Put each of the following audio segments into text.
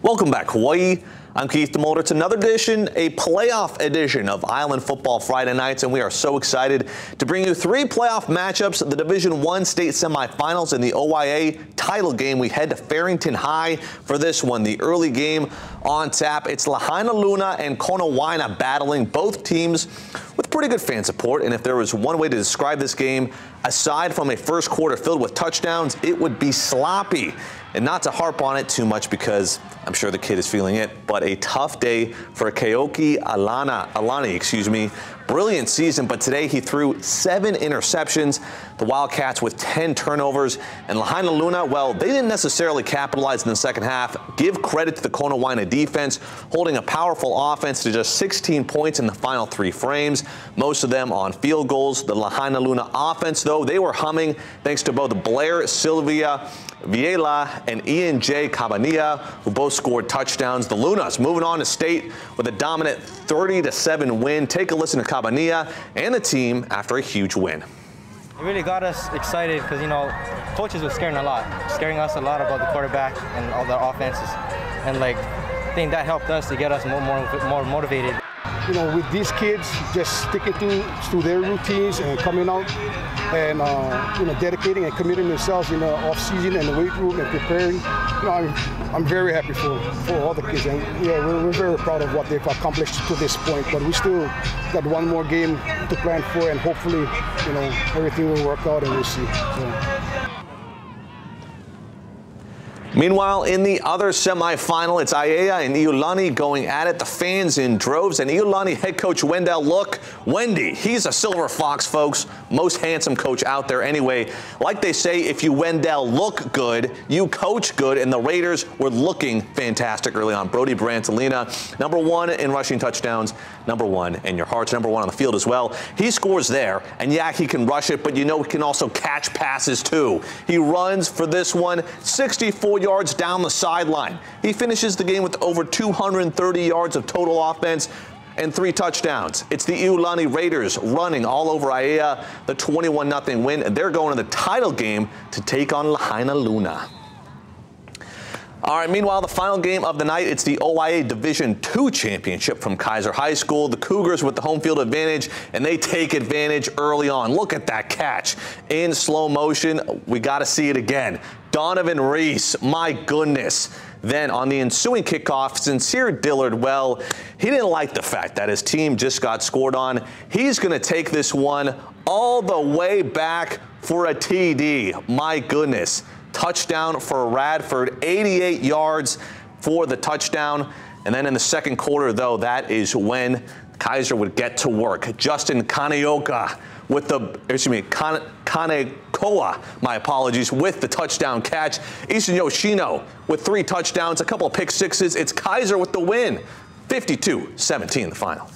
Welcome back, Hawaii. I'm Keith DeMolder. It's another edition, a playoff edition of Island Football Friday nights, and we are so excited to bring you three playoff matchups, the Division I state semifinals and the OIA title game. We head to Farrington High for this one, the early game on tap. It's Lahainaluna and Konawaena battling, both teams with pretty good fan support, and if there was one way to describe this game, aside from a first quarter filled with touchdowns, it would be sloppy. And not to harp on it too much because I'm sure the kid is feeling it, but a tough day for Kahuku Iolani. Brilliant season, but today he threw 7 interceptions. The Wildcats with 10 turnovers. And Lahainaluna, well, they didn't necessarily capitalize in the second half. Give credit to the Konawaena defense, holding a powerful offense to just 16 points in the final 3 frames, most of them on field goals. The Lahainaluna offense, though, they were humming thanks to both Blair Silvia Viela and Ian J. Cabanilla, who both scored touchdowns. The Lunas moving on to state with a dominant 30-7 win. Take a listen to Cabanilla and the team after a huge win. It really got us excited because, you know, coaches were scaring us a lot about the quarterback and all the offenses. And, like, I think that helped us to get us more motivated. You know, with these kids just sticking to their routines and coming out and, you know, dedicating and committing themselves in the off-season and the weight room and preparing, you know, I'm very happy for all the kids. And, yeah, we're very proud of what they've accomplished to this point. But we still got one more game to plan for, and hopefully, you know, everything will work out and we'll see. So. Meanwhile, in the other semifinal, it's Aiea and Iolani going at it. The fans in droves, and Iolani head coach Wendell, look, Wendy, he's a silver fox, folks. Most handsome coach out there anyway. Like they say, if you Wendell look good, you coach good, and the Raiders were looking fantastic early on. Brody Brantalina, #1 in rushing touchdowns, #1 in your hearts, #1 on the field as well. He scores there, and yeah, he can rush it, but you know he can also catch passes too. He runs for this one, 64 yards down the sideline. He finishes the game with over 230 yards of total offense and 3 touchdowns. It's the Iolani Raiders running all over Aiea, the 21-0 win, and they're going to the title game to take on Lahainaluna. All right, meanwhile, the final game of the night, it's the OIA Division II championship from Kaiser High School. The Cougars with the home field advantage, and they take advantage early on. Look at that catch in slow motion. We got to see it again. Donovan Reese, my goodness. Then on the ensuing kickoff, Sincere Dillard, well, he didn't like the fact that his team just got scored on. He's going to take this one all the way back for a TD. My goodness. Touchdown for Radford, 88 yards for the touchdown. And then in the second quarter, though, that is when Kaiser would get to work. Justin Kaneoka with the, Kanekoa, my apologies, with the touchdown catch. Easton Yoshino with 3 touchdowns, a couple of pick sixes. It's Kaiser with the win, 52-17 the final.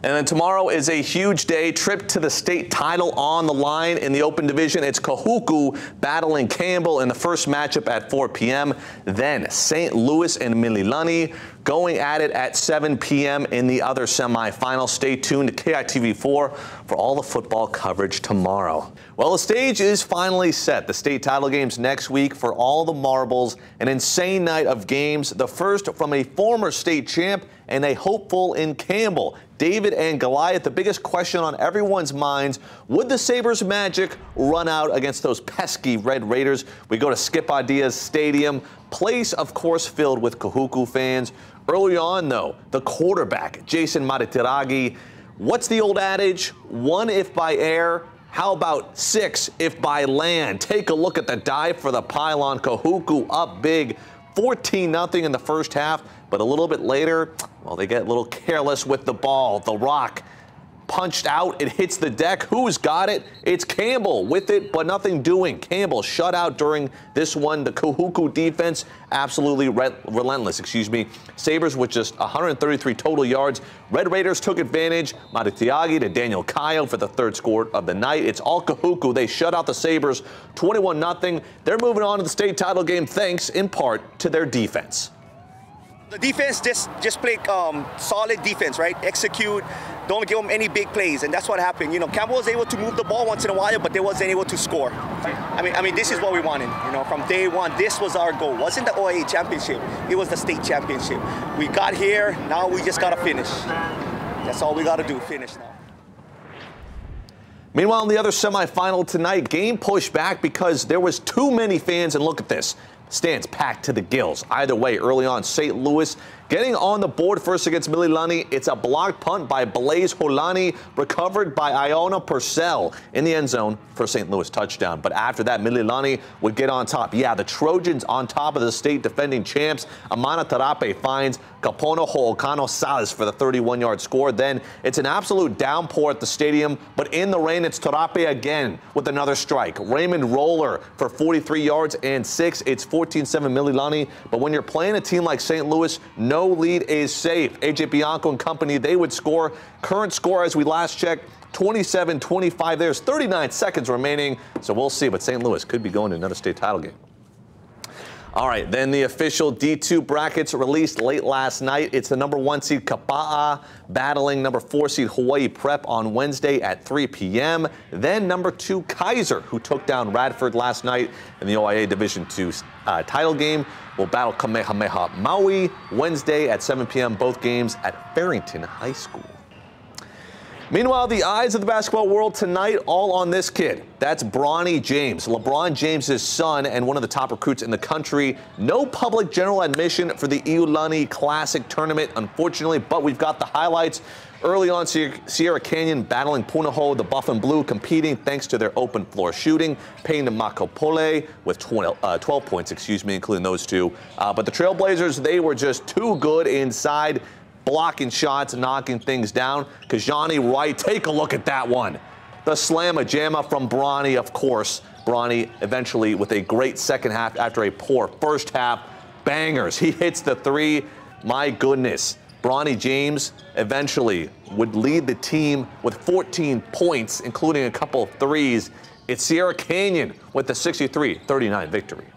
And then tomorrow is a huge day, trip to the state title on the line in the open division. It's Kahuku battling Campbell in the first matchup at 4 p.m. Then St. Louis and Mililani going at it at 7 p.m. in the other semifinal. Stay tuned to KITV4 for all the football coverage tomorrow. Well, the stage is finally set. The state title games next week for all the marbles. An insane night of games. The first from a former state champ and a hopeful in Campbell. David and Goliath, the biggest question on everyone's minds, would the Sabres' magic run out against those pesky Red Raiders? We go to Skip Adia's Stadium, place, of course, filled with Kahuku fans. Early on, though, the quarterback, Jason Maritiragi. What's the old adage? 1 if by air. How about 6 if by land? Take a look at the dive for the pylon. Kahuku up big, 14-0 in the first half. But a little bit later, well, they get a little careless with the ball. The rock punched out. It hits the deck. Who's got it? It's Campbell with it, but nothing doing. Campbell shut out during this one. The Kahuku defense absolutely relentless. Sabres with just 133 total yards. Red Raiders took advantage. Maritiagi to Daniel Kayo for the 3rd score of the night. It's all Kahuku. They shut out the Sabres 21-0. They're moving on to the state title game thanks in part to their defense. The defense just play solid defense, right? Execute, don't give them any big plays, and that's what happened. You know, Campbell was able to move the ball once in a while, but they wasn't able to score. I mean, this is what we wanted. You know, from day one, this was our goal. It wasn't the OIA championship; it was the state championship. We got here. Now we just gotta finish. That's all we gotta do. Finish now. Meanwhile, in the other semifinal tonight, game pushed back because there was too many fans, and look at this. Stands packed to the gills. Either way, early on, St. Louis getting on the board first against Mililani. It's a blocked punt by Blaze Holani, recovered by Iona Purcell in the end zone for St. Louis touchdown. But after that, Mililani would get on top. Yeah, the Trojans on top of the state defending champs. Amana Tarape finds Kapono Ho'okano Salas for the 31-yard score. Then it's an absolute downpour at the stadium, but in the rain, it's Tarape again with another strike. Raymond Roller for 43 yards and 6. It's 14-7 Mililani, but when you're playing a team like St. Louis, no lead is safe. AJ Bianco and company, they would score. Current score as we last checked, 27-25. There's 39 seconds remaining, so we'll see, but St. Louis could be going to another state title game. All right, then the official D2 brackets released late last night. It's the number 1 seed Kapa'a battling number 4 seed Hawaii Prep on Wednesday at 3 p.m. Then number 2 Kaiser, who took down Radford last night in the OIA Division II title game, will battle Kamehameha Maui Wednesday at 7 p.m. Both games at Farrington High School. Meanwhile, the eyes of the basketball world tonight all on this kid. That's Bronny James, LeBron James's son and one of the top recruits in the country. No public general admission for the Iolani Classic tournament, unfortunately, but we've got the highlights. Early on, Sierra Canyon battling Punahou, the Buff and Blue, competing thanks to their open floor shooting. Payne to Makopole with 12 points, including those two. But the Trailblazers, they were just too good inside, blocking shots, knocking things down. Kajani Wright, take a look at that one. The slamma-jamma from Bronny, of course. Bronny eventually with a great second half after a poor first half. Bangers. He hits the 3. My goodness. Bronny James eventually would lead the team with 14 points, including a couple of threes. It's Sierra Canyon with the 63-39 victory.